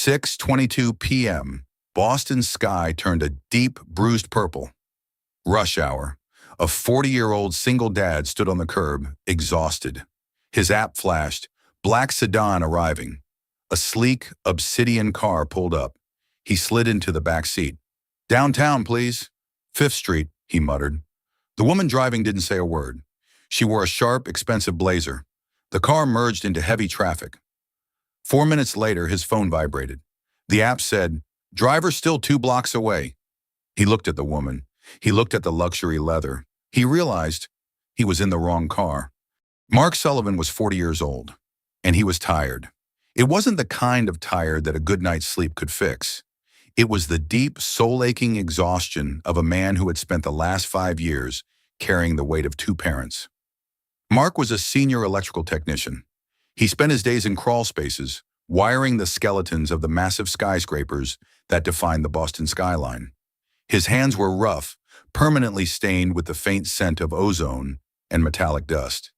6:22 p.m. Boston's sky turned a deep, bruised purple. Rush hour. A 40-year-old single dad stood on the curb, exhausted. His app flashed, black sedan arriving. A sleek, obsidian car pulled up. He slid into the back seat. "Downtown, please." "Fifth Street," he muttered. The woman driving didn't say a word. She wore a sharp, expensive blazer. The car merged into heavy traffic. 4 minutes later, his phone vibrated. The app said, "Driver still 2 blocks away." He looked at the woman. He looked at the luxury leather. He realized he was in the wrong car. Mark Sullivan was 40 years old, and he was tired. It wasn't the kind of tired that a good night's sleep could fix. It was the deep, soul-aching exhaustion of a man who had spent the last 5 years carrying the weight of 2 parents. Mark was a senior electrical technician. He spent his days in crawl spaces, wiring the skeletons of the massive skyscrapers that defined the Boston skyline. His hands were rough, permanently stained with the faint scent of ozone and metallic dust.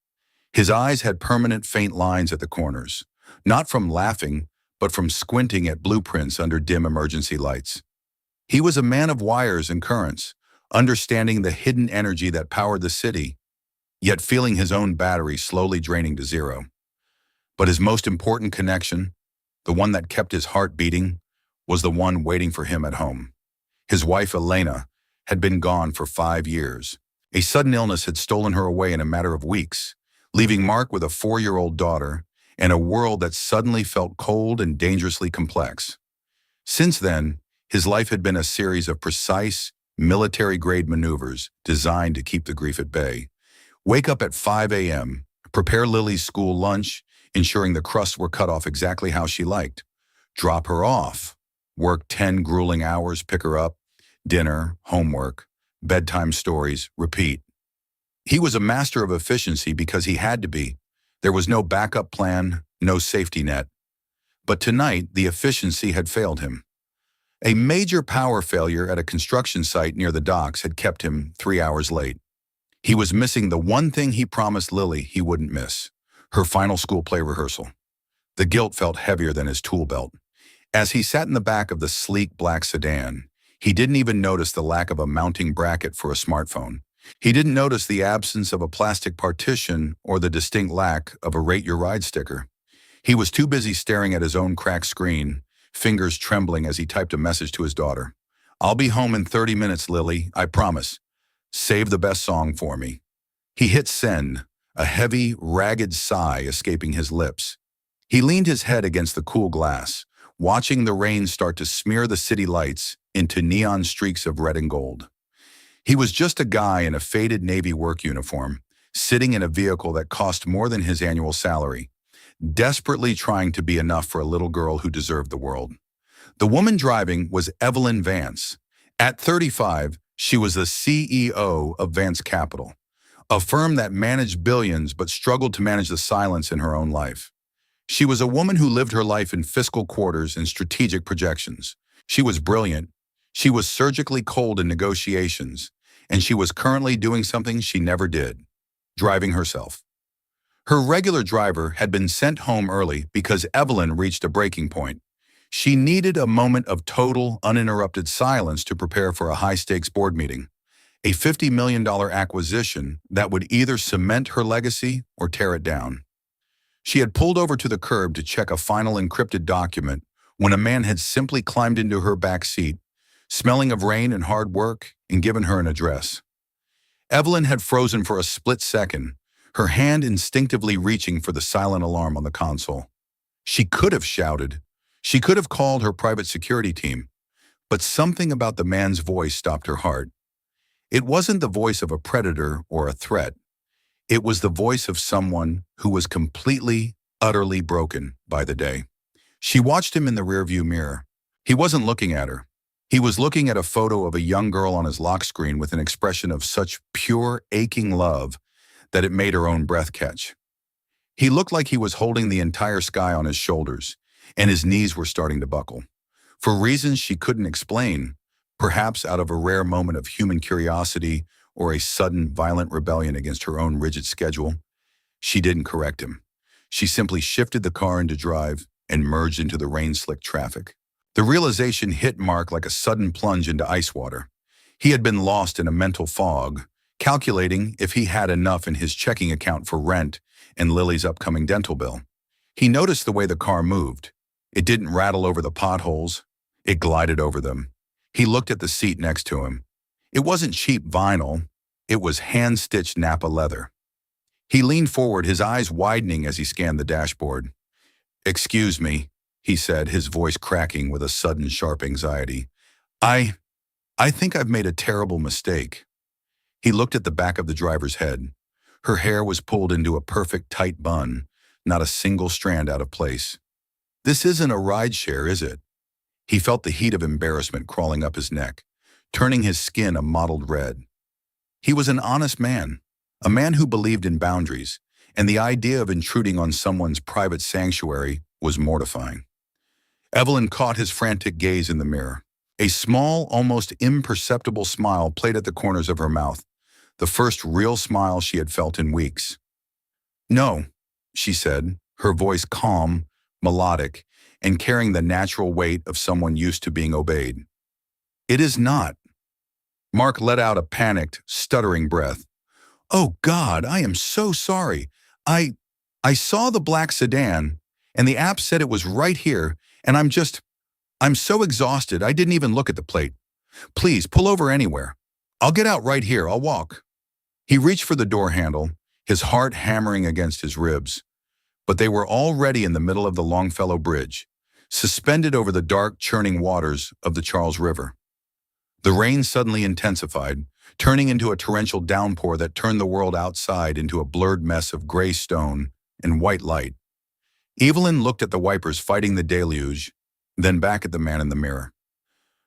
His eyes had permanent faint lines at the corners, not from laughing, but from squinting at blueprints under dim emergency lights. He was a man of wires and currents, understanding the hidden energy that powered the city, yet feeling his own battery slowly draining to zero. But his most important connection, the one that kept his heart beating, was the one waiting for him at home. His wife, Elena, had been gone for 5 years. A sudden illness had stolen her away in a matter of weeks, leaving Mark with a 4-year-old daughter and a world that suddenly felt cold and dangerously complex. Since then, his life had been a series of precise, military-grade maneuvers designed to keep the grief at bay. Wake up at 5 a.m., prepare Lily's school lunch, ensuring the crusts were cut off exactly how she liked. Drop her off. Work 10 grueling hours, pick her up. Dinner, homework, bedtime stories, repeat. He was a master of efficiency because he had to be. There was no backup plan, no safety net. But tonight, the efficiency had failed him. A major power failure at a construction site near the docks had kept him 3 hours late. He was missing the one thing he promised Lily he wouldn't miss, her final school play rehearsal. The guilt felt heavier than his tool belt. As he sat in the back of the sleek black sedan, he didn't even notice the lack of a mounting bracket for a smartphone. He didn't notice the absence of a plastic partition or the distinct lack of a Rate Your Ride sticker. He was too busy staring at his own cracked screen, fingers trembling as he typed a message to his daughter. "I'll be home in 30 minutes, Lily, I promise. Save the best song for me." He hit send, a heavy, ragged sigh escaping his lips. He leaned his head against the cool glass, watching the rain start to smear the city lights into neon streaks of red and gold. He was just a guy in a faded Navy work uniform, sitting in a vehicle that cost more than his annual salary, desperately trying to be enough for a little girl who deserved the world. The woman driving was Evelyn Vance. At 35, she was the CEO of Vance Capital, a firm that managed billions but struggled to manage the silence in her own life. She was a woman who lived her life in fiscal quarters and strategic projections. She was brilliant. She was surgically cold in negotiations, and she was currently doing something she never did, driving herself. Her regular driver had been sent home early because Evelyn reached a breaking point. She needed a moment of total, uninterrupted silence to prepare for a high-stakes board meeting, a $50 million acquisition that would either cement her legacy or tear it down. She had pulled over to the curb to check a final encrypted document when a man had simply climbed into her back seat, smelling of rain and hard work, and given her an address. Evelyn had frozen for a split second, her hand instinctively reaching for the silent alarm on the console. She could have shouted. She could have called her private security team, but something about the man's voice stopped her heart. It wasn't the voice of a predator or a threat. It was the voice of someone who was completely, utterly broken by the day. She watched him in the rearview mirror. He wasn't looking at her. He was looking at a photo of a young girl on his lock screen with an expression of such pure, aching love that it made her own breath catch. He looked like he was holding the entire sky on his shoulders, and his knees were starting to buckle. For reasons she couldn't explain, perhaps out of a rare moment of human curiosity or a sudden, violent rebellion against her own rigid schedule, she didn't correct him. She simply shifted the car into drive and merged into the rain-slicked traffic. The realization hit Mark like a sudden plunge into ice water. He had been lost in a mental fog, calculating if he had enough in his checking account for rent and Lily's upcoming dental bill. He noticed the way the car moved. It didn't rattle over the potholes. It glided over them. He looked at the seat next to him. It wasn't cheap vinyl. It was hand-stitched Napa leather. He leaned forward, his eyes widening as he scanned the dashboard. "Excuse me," he said, his voice cracking with a sudden sharp anxiety. I think I've made a terrible mistake." He looked at the back of the driver's head. Her hair was pulled into a perfect tight bun, not a single strand out of place. "This isn't a rideshare, is it?" He felt the heat of embarrassment crawling up his neck, turning his skin a mottled red. He was an honest man, a man who believed in boundaries, and the idea of intruding on someone's private sanctuary was mortifying. Evelyn caught his frantic gaze in the mirror. A small, almost imperceptible smile played at the corners of her mouth, the first real smile she had felt in weeks. "No," she said, her voice calm, melodic, and carrying the natural weight of someone used to being obeyed. "It is not." Mark let out a panicked, stuttering breath. "Oh God, I am so sorry. I saw the black sedan, and the app said it was right here, and I'm so exhausted I didn't even look at the plate. Please, pull over anywhere. I'll get out right here, I'll walk." He reached for the door handle, his heart hammering against his ribs. But they were already in the middle of the Longfellow Bridge, suspended over the dark, churning waters of the Charles River. The rain suddenly intensified, turning into a torrential downpour that turned the world outside into a blurred mess of gray stone and white light. Evelyn looked at the wipers fighting the deluge, then back at the man in the mirror.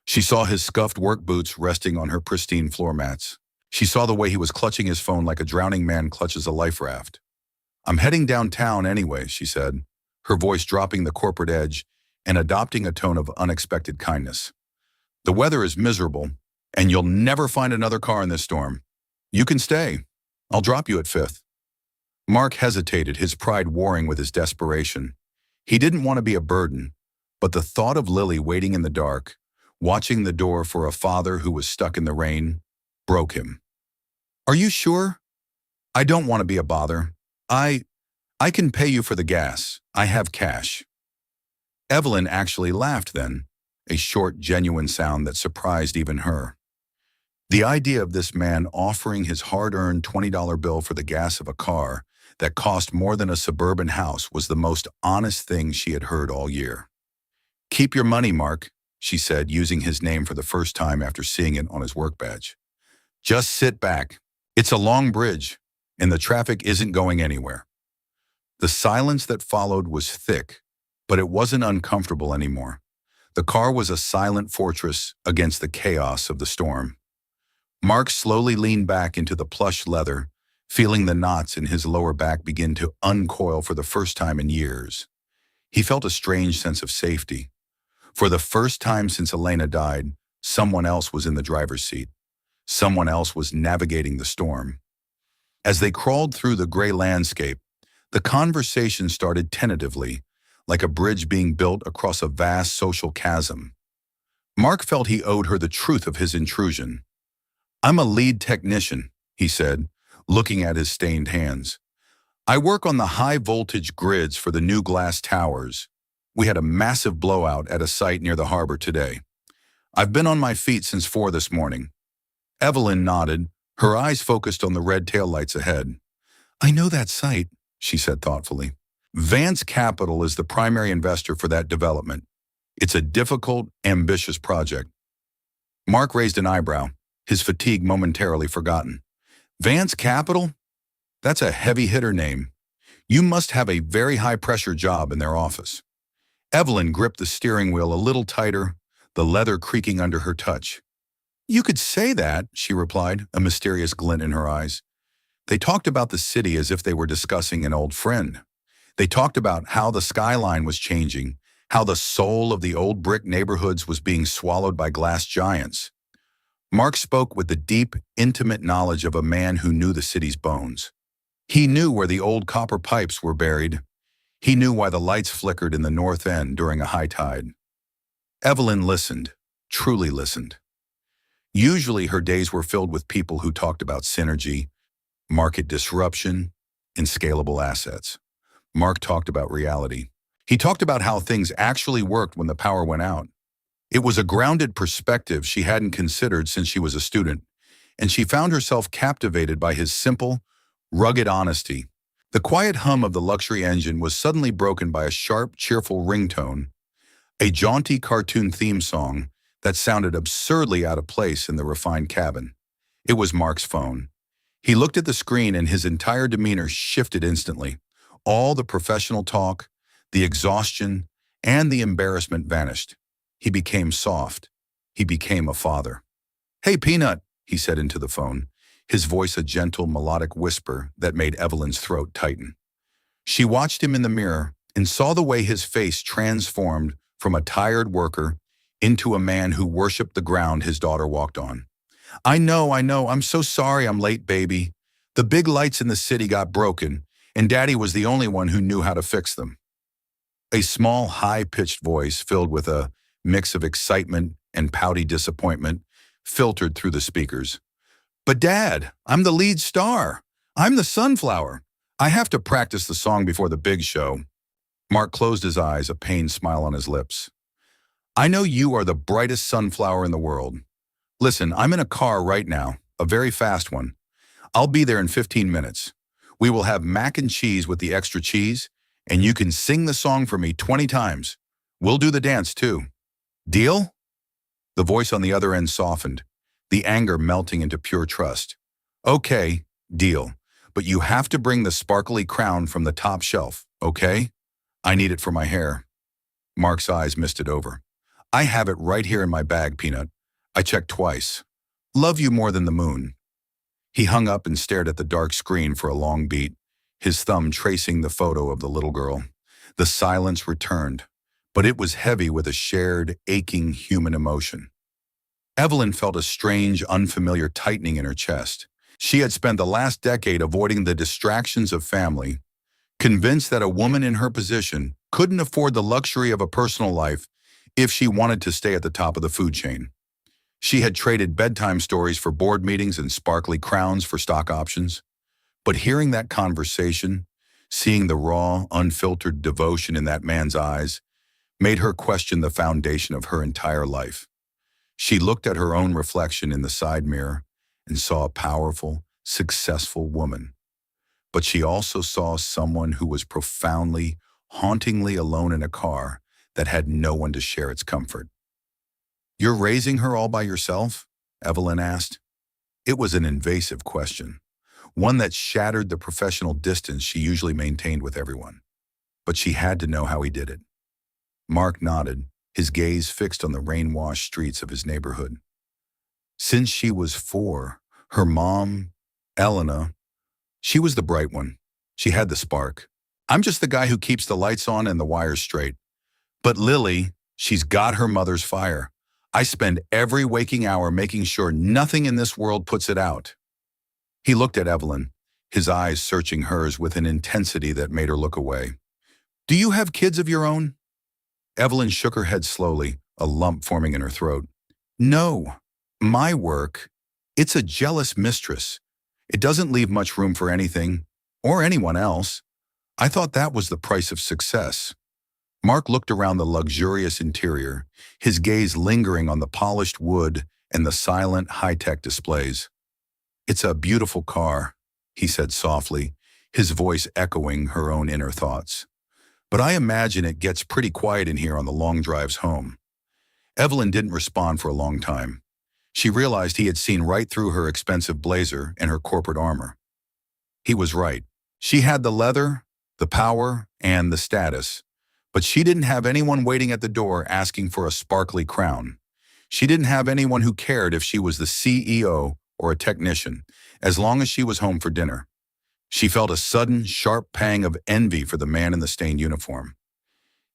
She saw his scuffed work boots resting on her pristine floor mats. She saw the way he was clutching his phone like a drowning man clutches a life raft. "I'm heading downtown anyway," she said, her voice dropping the corporate edge and adopting a tone of unexpected kindness. "The weather is miserable, and you'll never find another car in this storm. You can stay. I'll drop you at 5th. Mark hesitated, his pride warring with his desperation. He didn't want to be a burden, but the thought of Lily waiting in the dark, watching the door for a father who was stuck in the rain, broke him. "Are you sure? I don't want to be a bother. I can pay you for the gas. I have cash." Evelyn actually laughed then, a short, genuine sound that surprised even her. The idea of this man offering his hard-earned $20 bill for the gas of a car that cost more than a suburban house was the most honest thing she had heard all year. "Keep your money, Mark," she said, using his name for the first time after seeing it on his work badge. "Just sit back. It's a long bridge, and the traffic isn't going anywhere." The silence that followed was thick, but it wasn't uncomfortable anymore. The car was a silent fortress against the chaos of the storm. Mark slowly leaned back into the plush leather, feeling the knots in his lower back begin to uncoil for the first time in years. He felt a strange sense of safety. For the first time since Elena died, someone else was in the driver's seat. Someone else was navigating the storm. As they crawled through the gray landscape, the conversation started tentatively, like a bridge being built across a vast social chasm. Mark felt he owed her the truth of his intrusion. "I'm a lead technician," he said, looking at his stained hands. "I work on the high-voltage grids for the new glass towers. We had a massive blowout at a site near the harbor today. I've been on my feet since 4 this morning." Evelyn nodded, her eyes focused on the red taillights ahead. "I know that site," she said thoughtfully. "Vance Capital is the primary investor for that development. It's a difficult, ambitious project." Mark raised an eyebrow, his fatigue momentarily forgotten. "Vance Capital? That's a heavy-hitter name. You must have a very high-pressure job in their office." Evelyn gripped the steering wheel a little tighter, the leather creaking under her touch. "You could say that," she replied, a mysterious glint in her eyes. They talked about the city as if they were discussing an old friend. They talked about how the skyline was changing, how the soul of the old brick neighborhoods was being swallowed by glass giants. Mark spoke with the deep, intimate knowledge of a man who knew the city's bones. He knew where the old copper pipes were buried. He knew why the lights flickered in the north end during a high tide. Evelyn listened, truly listened. Usually her days were filled with people who talked about synergy, market disruption, and scalable assets. Mark talked about reality. He talked about how things actually worked when the power went out. It was a grounded perspective she hadn't considered since she was a student, and she found herself captivated by his simple, rugged honesty. The quiet hum of the luxury engine was suddenly broken by a sharp, cheerful ringtone, a jaunty cartoon theme song that sounded absurdly out of place in the refined cabin. It was Mark's phone. He looked at the screen and his entire demeanor shifted instantly. All the professional talk, the exhaustion, and the embarrassment vanished. He became soft. He became a father. "Hey, Peanut," he said into the phone, his voice a gentle, melodic whisper that made Evelyn's throat tighten. She watched him in the mirror and saw the way his face transformed from a tired worker into a man who worshipped the ground his daughter walked on. I know, I'm so sorry I'm late, baby. The big lights in the city got broken, and Daddy was the only one who knew how to fix them." A small, high-pitched voice filled with a mix of excitement and pouty disappointment filtered through the speakers. "But Dad, I'm the lead star. I'm the sunflower. I have to practice the song before the big show." Mark closed his eyes, a pained smile on his lips. "I know you are the brightest sunflower in the world. Listen, I'm in a car right now, a very fast one. I'll be there in 15 minutes. We will have mac and cheese with the extra cheese, and you can sing the song for me 20 times. We'll do the dance too. Deal?" The voice on the other end softened, the anger melting into pure trust. "Okay, deal. But you have to bring the sparkly crown from the top shelf, okay? I need it for my hair." Mark's eyes misted over. "I have it right here in my bag, Peanut. I checked twice. Love you more than the moon." He hung up and stared at the dark screen for a long beat, his thumb tracing the photo of the little girl. The silence returned, but it was heavy with a shared, aching human emotion. Evelyn felt a strange, unfamiliar tightening in her chest. She had spent the last decade avoiding the distractions of family, convinced that a woman in her position couldn't afford the luxury of a personal life if she wanted to stay at the top of the food chain. She had traded bedtime stories for board meetings and sparkly crowns for stock options. But hearing that conversation, seeing the raw, unfiltered devotion in that man's eyes, made her question the foundation of her entire life. She looked at her own reflection in the side mirror and saw a powerful, successful woman. But she also saw someone who was profoundly, hauntingly alone in a car that had no one to share its comfort. "You're raising her all by yourself?" Evelyn asked. It was an invasive question, one that shattered the professional distance she usually maintained with everyone. But she had to know how he did it. Mark nodded, his gaze fixed on the rain-washed streets of his neighborhood. "Since she was 4, her mom, Elena, she was the bright one. She had the spark. I'm just the guy who keeps the lights on and the wires straight. But Lily, she's got her mother's fire. I spend every waking hour making sure nothing in this world puts it out." He looked at Evelyn, his eyes searching hers with an intensity that made her look away. "Do you have kids of your own?" Evelyn shook her head slowly, a lump forming in her throat. "No. My work, it's a jealous mistress. It doesn't leave much room for anything, or anyone else. I thought that was the price of success." Mark looked around the luxurious interior, his gaze lingering on the polished wood and the silent, high-tech displays. "It's a beautiful car," he said softly, his voice echoing her own inner thoughts. "But I imagine it gets pretty quiet in here on the long drives home." Evelyn didn't respond for a long time. She realized he had seen right through her expensive blazer and her corporate armor. He was right. She had the leather, the power, and the status. But she didn't have anyone waiting at the door asking for a sparkly crown. She didn't have anyone who cared if she was the CEO or a technician, as long as she was home for dinner. She felt a sudden, sharp pang of envy for the man in the stained uniform.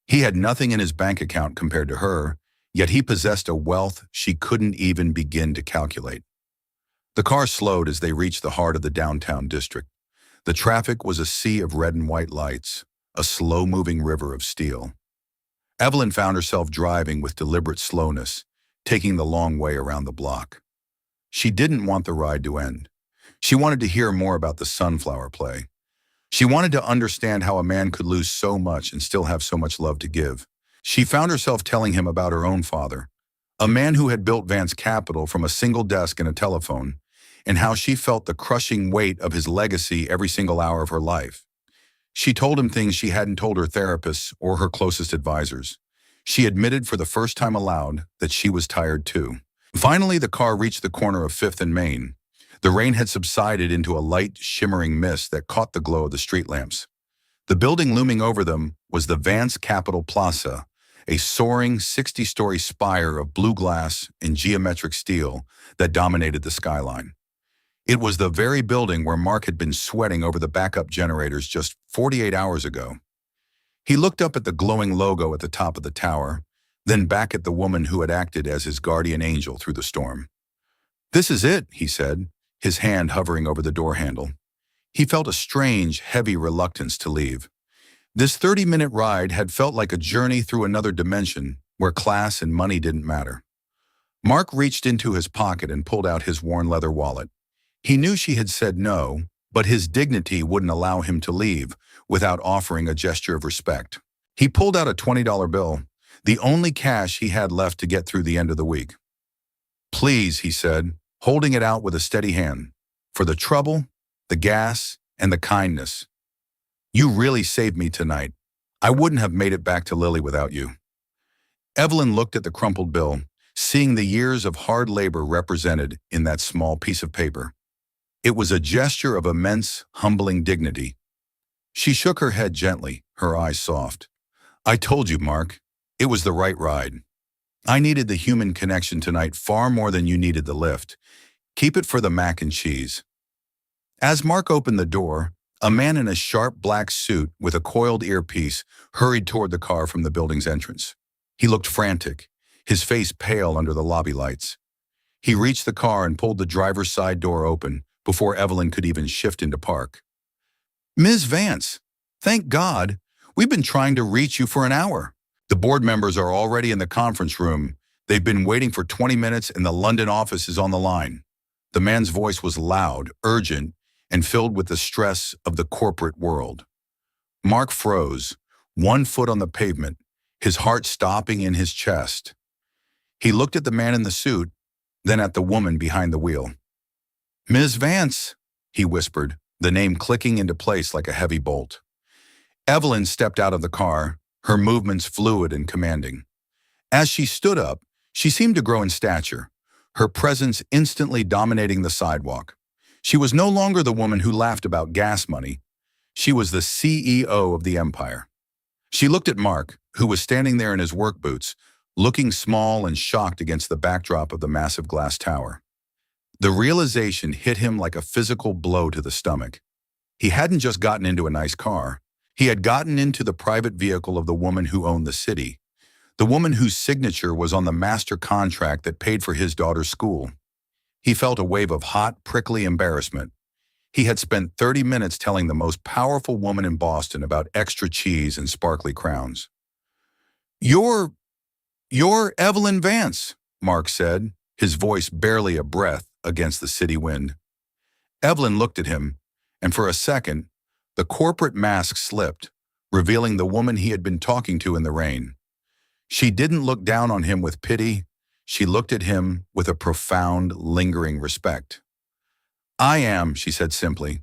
He had nothing in his bank account compared to her, yet he possessed a wealth she couldn't even begin to calculate. The car slowed as they reached the heart of the downtown district. The traffic was a sea of red and white lights, a slow-moving river of steel. Evelyn found herself driving with deliberate slowness, taking the long way around the block. She didn't want the ride to end. She wanted to hear more about the sunflower play. She wanted to understand how a man could lose so much and still have so much love to give. She found herself telling him about her own father, a man who had built Vance Capital from a single desk and a telephone, and how she felt the crushing weight of his legacy every single hour of her life. She told him things she hadn't told her therapists or her closest advisors. She admitted for the first time aloud that she was tired too. Finally, the car reached the corner of 5th and Main. The rain had subsided into a light, shimmering mist that caught the glow of the street lamps. The building looming over them was the Vance Capital Plaza, a soaring 60-story spire of blue glass and geometric steel that dominated the skyline. It was the very building where Mark had been sweating over the backup generators just 48 hours ago. He looked up at the glowing logo at the top of the tower, then back at the woman who had acted as his guardian angel through the storm. "This is it," he said, his hand hovering over the door handle. He felt a strange, heavy reluctance to leave. This 30-minute ride had felt like a journey through another dimension where class and money didn't matter. Mark reached into his pocket and pulled out his worn leather wallet. He knew she had said no, but his dignity wouldn't allow him to leave without offering a gesture of respect. He pulled out a $20 bill, the only cash he had left to get through the end of the week. "Please," he said, holding it out with a steady hand, "for the trouble, the gas, and the kindness. You really saved me tonight. I wouldn't have made it back to Lily without you." Evelyn looked at the crumpled bill, seeing the years of hard labor represented in that small piece of paper. It was a gesture of immense, humbling dignity. She shook her head gently, her eyes soft. "I told you, Mark, it was the right ride. I needed the human connection tonight far more than you needed the lift. Keep it for the mac and cheese." As Mark opened the door, a man in a sharp black suit with a coiled earpiece hurried toward the car from the building's entrance. He looked frantic, his face pale under the lobby lights. He reached the car and pulled the driver's side door open before Evelyn could even shift into park. "Ms. Vance, thank God. We've been trying to reach you for an hour. The board members are already in the conference room. They've been waiting for 20 minutes and the London office is on the line." The man's voice was loud, urgent, and filled with the stress of the corporate world. Mark froze, one foot on the pavement, his heart stopping in his chest. He looked at the man in the suit, then at the woman behind the wheel. "Ms. Vance," he whispered, the name clicking into place like a heavy bolt. Evelyn stepped out of the car, her movements fluid and commanding. As she stood up, she seemed to grow in stature, her presence instantly dominating the sidewalk. She was no longer the woman who laughed about gas money. She was the CEO of the empire. She looked at Mark, who was standing there in his work boots, looking small and shocked against the backdrop of the massive glass tower. The realization hit him like a physical blow to the stomach. He hadn't just gotten into a nice car. He had gotten into the private vehicle of the woman who owned the city, the woman whose signature was on the master contract that paid for his daughter's school. He felt a wave of hot, prickly embarrassment. He had spent 30 minutes telling the most powerful woman in Boston about extra cheese and sparkly crowns. You're Evelyn Vance," Mark said, his voice barely a breath against the city wind. Evelyn looked at him, and for a second, the corporate mask slipped, revealing the woman he had been talking to in the rain. She didn't look down on him with pity. She looked at him with a profound, lingering respect. "I am," she said simply.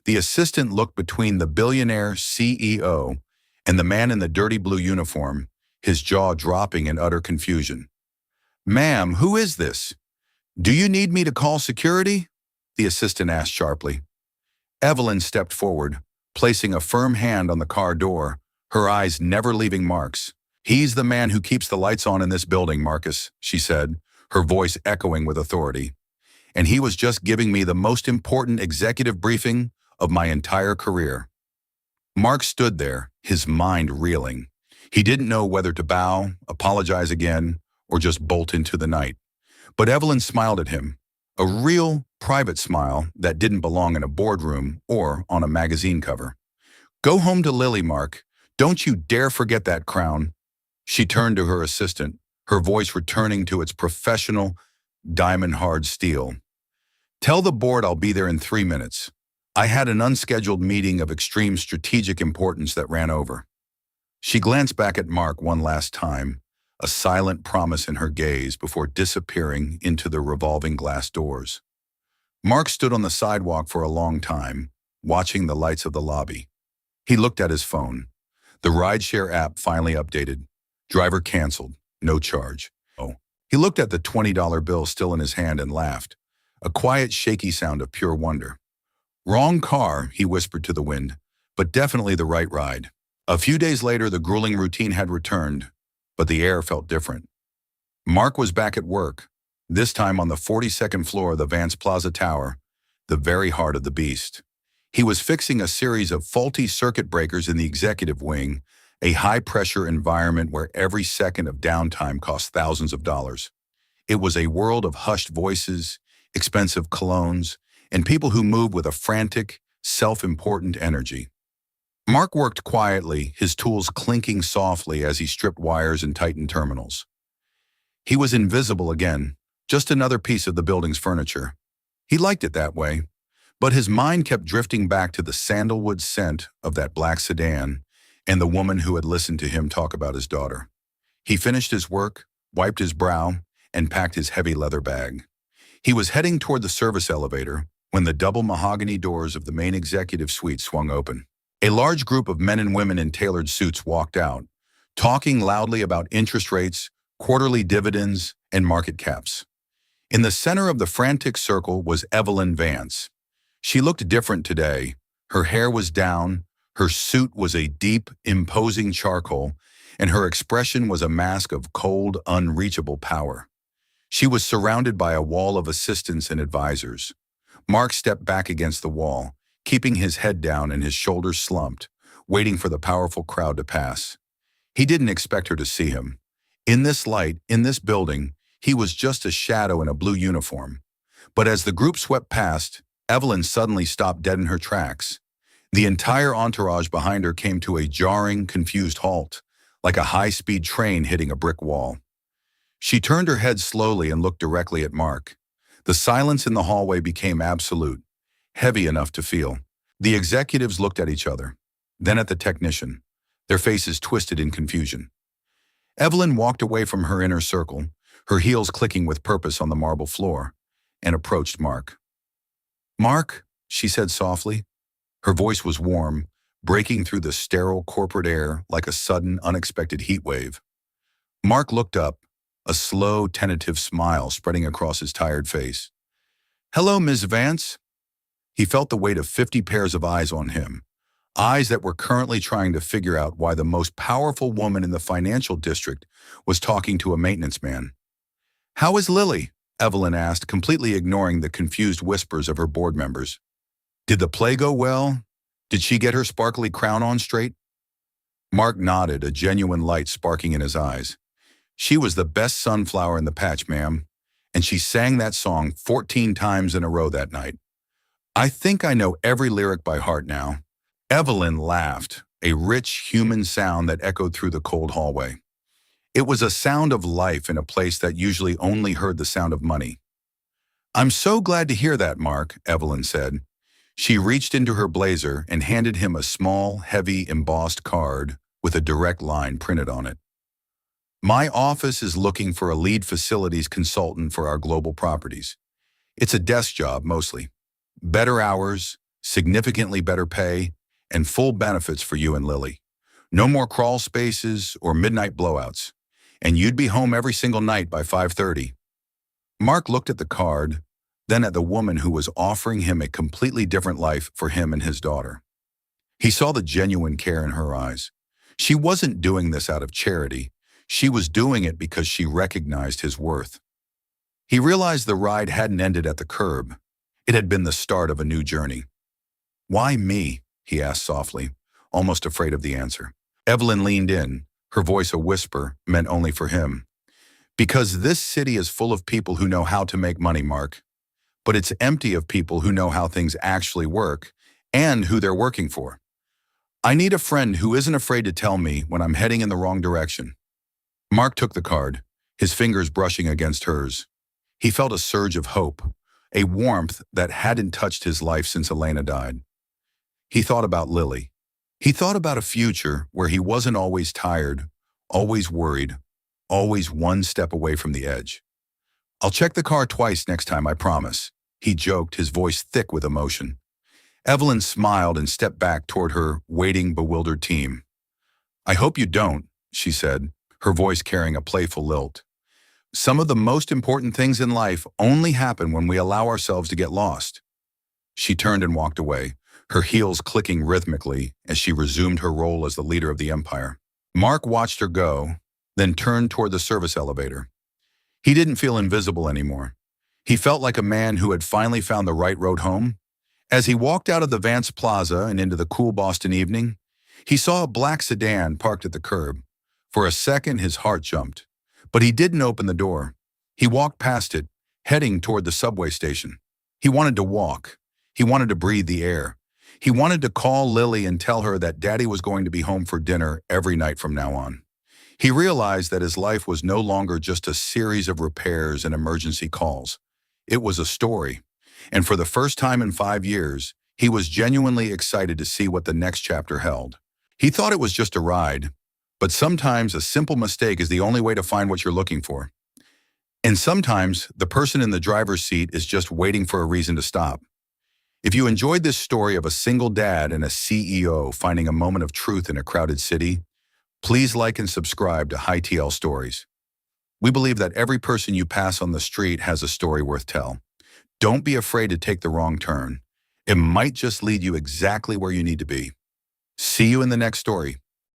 The assistant looked between the billionaire CEO and the man in the dirty blue uniform, his jaw dropping in utter confusion. "Ma'am, who is this? Do you need me to call security?" the assistant asked sharply. Evelyn stepped forward, placing a firm hand on the car door, her eyes never leaving Mark's. "He's the man who keeps the lights on in this building, Marcus," she said, her voice echoing with authority. "And he was just giving me the most important executive briefing of my entire career." Mark stood there, his mind reeling. He didn't know whether to bow, apologize again, or just bolt into the night. But Evelyn smiled at him, a real, private smile that didn't belong in a boardroom or on a magazine cover. "Go home to Lily, Mark. Don't you dare forget that crown. She turned to her assistant, her voice returning to its professional, diamond-hard steel. Tell the board I'll be there in 3 minutes. I had an unscheduled meeting of extreme strategic importance that ran over. She glanced back at Mark one last time, a silent promise in her gaze before disappearing into the revolving glass doors. Mark stood on the sidewalk for a long time, watching the lights of the lobby. He looked at his phone. The rideshare app finally updated. Driver canceled. No charge. Oh. He looked at the $20 bill still in his hand and laughed. A quiet, shaky sound of pure wonder. Wrong car, he whispered to the wind, but definitely the right ride. A few days later, the grueling routine had returned, but the air felt different. Mark was back at work, this time on the 42nd floor of the Vance Plaza Tower, the very heart of the beast. He was fixing a series of faulty circuit breakers in the executive wing, a high-pressure environment where every second of downtime cost thousands of dollars. It was a world of hushed voices, expensive colognes, and people who moved with a frantic, self-important energy. Mark worked quietly, his tools clinking softly as he stripped wires and tightened terminals. He was invisible again, just another piece of the building's furniture. He liked it that way, but his mind kept drifting back to the sandalwood scent of that black sedan and the woman who had listened to him talk about his daughter. He finished his work, wiped his brow, and packed his heavy leather bag. He was heading toward the service elevator when the double mahogany doors of the main executive suite swung open. A large group of men and women in tailored suits walked out, talking loudly about interest rates, quarterly dividends, and market caps. In the center of the frantic circle was Evelyn Vance. She looked different today. Her hair was down, her suit was a deep, imposing charcoal, and her expression was a mask of cold, unreachable power. She was surrounded by a wall of assistants and advisors. Mark stepped back against the wall, keeping his head down and his shoulders slumped, waiting for the powerful crowd to pass. He didn't expect her to see him. In this light, in this building, he was just a shadow in a blue uniform. But as the group swept past, Evelyn suddenly stopped dead in her tracks. The entire entourage behind her came to a jarring, confused halt, like a high-speed train hitting a brick wall. She turned her head slowly and looked directly at Mark. The silence in the hallway became absolute, heavy enough to feel. The executives looked at each other, then at the technician, their faces twisted in confusion. Evelyn walked away from her inner circle, her heels clicking with purpose on the marble floor, and approached Mark. "Mark," she said softly. Her voice was warm, breaking through the sterile corporate air like a sudden, unexpected heat wave. Mark looked up, a slow, tentative smile spreading across his tired face. "Hello, Ms. Vance." He felt the weight of 50 pairs of eyes on him, eyes that were currently trying to figure out why the most powerful woman in the financial district was talking to a maintenance man. "How is Lily?" Evelyn asked, completely ignoring the confused whispers of her board members. "Did the play go well? Did she get her sparkly crown on straight?" Mark nodded, a genuine light sparking in his eyes. "She was the best sunflower in the patch, ma'am, and she sang that song 14 times in a row that night. I think I know every lyric by heart now." Evelyn laughed, a rich, human sound that echoed through the cold hallway. It was a sound of life in a place that usually only heard the sound of money. "I'm so glad to hear that, Mark," Evelyn said. She reached into her blazer and handed him a small, heavy, embossed card with a direct line printed on it. "My office is looking for a lead facilities consultant for our global properties. It's a desk job, mostly. Better hours, significantly better pay, and full benefits for you and Lily. No more crawl spaces or midnight blowouts. And you'd be home every single night by 5:30. Mark looked at the card, then at the woman who was offering him a completely different life for him and his daughter. He saw the genuine care in her eyes. She wasn't doing this out of charity. She was doing it because she recognized his worth. He realized the ride hadn't ended at the curb. It had been the start of a new journey. "Why me?" he asked softly, almost afraid of the answer. Evelyn leaned in, her voice a whisper meant only for him. "Because this city is full of people who know how to make money, Mark. But it's empty of people who know how things actually work and who they're working for. I need a friend who isn't afraid to tell me when I'm heading in the wrong direction. Mark took the card, his fingers brushing against hers. He felt a surge of hope, a warmth that hadn't touched his life since Elena died. He thought about Lily. He thought about a future where he wasn't always tired, always worried, always one step away from the edge. I'll check the car twice next time, I promise, he joked, his voice thick with emotion. Evelyn smiled and stepped back toward her waiting, bewildered team. I hope you don't, she said, her voice carrying a playful lilt. Some of the most important things in life only happen when we allow ourselves to get lost. She turned and walked away, her heels clicking rhythmically as she resumed her role as the leader of the empire. Mark watched her go, then turned toward the service elevator. He didn't feel invisible anymore. He felt like a man who had finally found the right road home. As he walked out of the Vance Plaza and into the cool Boston evening, he saw a black sedan parked at the curb. For a second, his heart jumped. But he didn't open the door. He walked past it, heading toward the subway station. He wanted to walk. He wanted to breathe the air. He wanted to call Lily and tell her that Daddy was going to be home for dinner every night from now on. He realized that his life was no longer just a series of repairs and emergency calls. It was a story. And for the first time in 5 years, he was genuinely excited to see what the next chapter held. He thought it was just a ride, but sometimes a simple mistake is the only way to find what you're looking for. And sometimes the person in the driver's seat is just waiting for a reason to stop. If you enjoyed this story of a single dad and a CEO finding a moment of truth in a crowded city, please like and subscribe to High TL Stories. We believe that every person you pass on the street has a story worth telling. Don't be afraid to take the wrong turn. It might just lead you exactly where you need to be. See you in the next story.